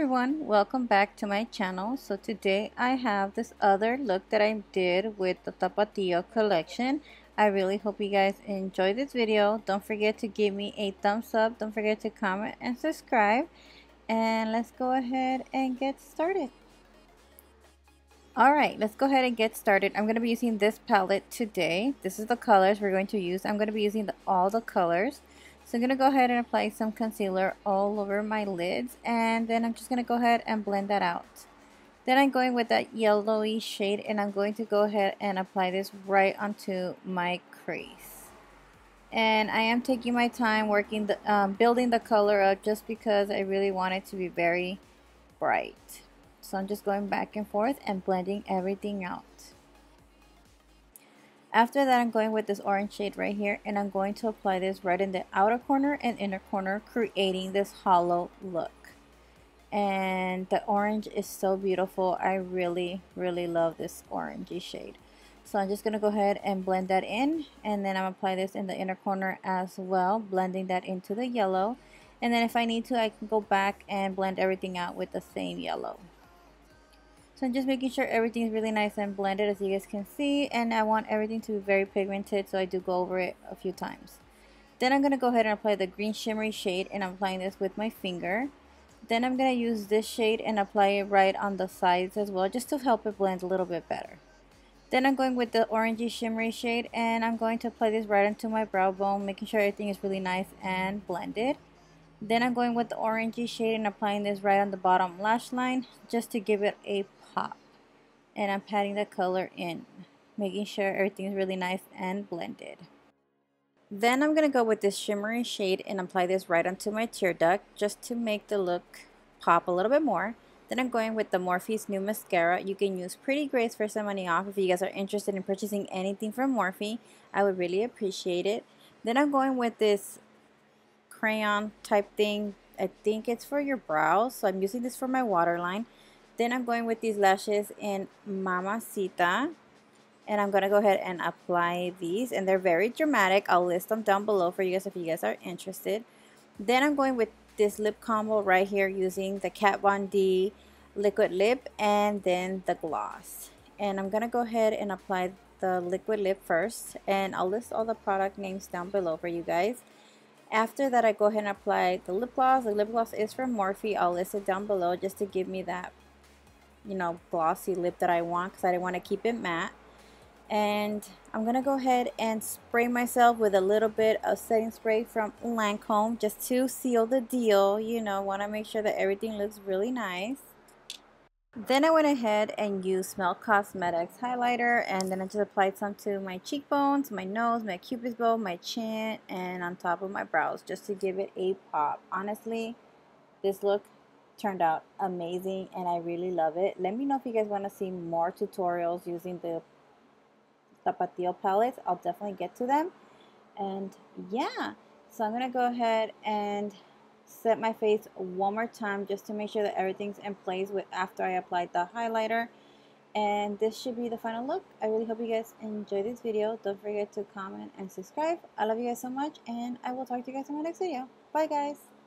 everyone, welcome back to my channel. So today I have this other look that I did with the tapatio collection. I really hope you guys enjoy this video. Don't forget to give me a thumbs up, don't forget to comment and subscribe, and let's go ahead and get started. Alright, let's go ahead and get started. I'm going to be using this palette today. This is the colors we're going to use. I'm going to be using all the colors. So I'm going to go ahead and apply some concealer all over my lids, and then I'm just going to go ahead and blend that out. Then I'm going with that yellowy shade, and I'm going to go ahead and apply this right onto my crease. And I am taking my time working the building the color up just because I really want it to be very bright. So I'm just going back and forth and blending everything out. After that, I'm going with this orange shade right here, and I'm going to apply this right in the outer corner and inner corner, creating this hollow look. And the orange is so beautiful. I really love this orangey shade. So I'm just going to go ahead and blend that in, and then I'm going to apply this in the inner corner as well, blending that into the yellow. And then if I need to, I can go back and blend everything out with the same yellow. So I'm just making sure everything is really nice and blended, as you guys can see, and I want everything to be very pigmented, so I do go over it a few times. Then I'm going to go ahead and apply the green shimmery shade, and I'm applying this with my finger. Then I'm going to use this shade and apply it right on the sides as well, just to help it blend a little bit better. Then I'm going with the orangey shimmery shade, and I'm going to apply this right onto my brow bone, making sure everything is really nice and blended. Then I'm going with the orangey shade and applying this right on the bottom lash line, just to give it a pop. And I'm patting the color in, making sure everything is really nice and blended. Then I'm going to go with this shimmery shade and apply this right onto my tear duct, just to make the look pop a little bit more. Then I'm going with the Morphe's new mascara. You can use prettygrace for some money off if you guys are interested in purchasing anything from Morphe. I would really appreciate it. Then I'm going with this crayon type thing. I think it's for your brows, so I'm using this for my waterline. Then I'm going with these lashes in Mamacita, and I'm going to go ahead and apply these, and they're very dramatic. I'll list them down below for you guys if you guys are interested. Then I'm going with this lip combo right here using the Kat Von D liquid lip and then the gloss. And I'm going to go ahead and apply the liquid lip first, and I'll list all the product names down below for you guys. After that, I go ahead and apply the lip gloss. The lip gloss is from Morphe. I'll list it down below just to give me that, you know, glossy lip that I want, because I didn't want to keep it matte. And I'm going to go ahead and spray myself with a little bit of setting spray from Lancome, just to seal the deal. You know, want to make sure that everything looks really nice. Then I went ahead and used GEEK Cosmetics highlighter, and then I just applied some to my cheekbones, my nose, my cupid's bow, my chin, and on top of my brows, just to give it a pop. Honestly, this look turned out amazing and I really love it. Let me know if you guys want to see more tutorials using the tapatio palettes. I'll definitely get to them. And yeah, so I'm gonna go ahead and set my face one more time just to make sure that everything's in place with after I applied the highlighter. And this should be the final look. I really hope you guys enjoy this video. Don't forget to comment and subscribe. I love you guys so much, and I will talk to you guys in my next video. Bye guys.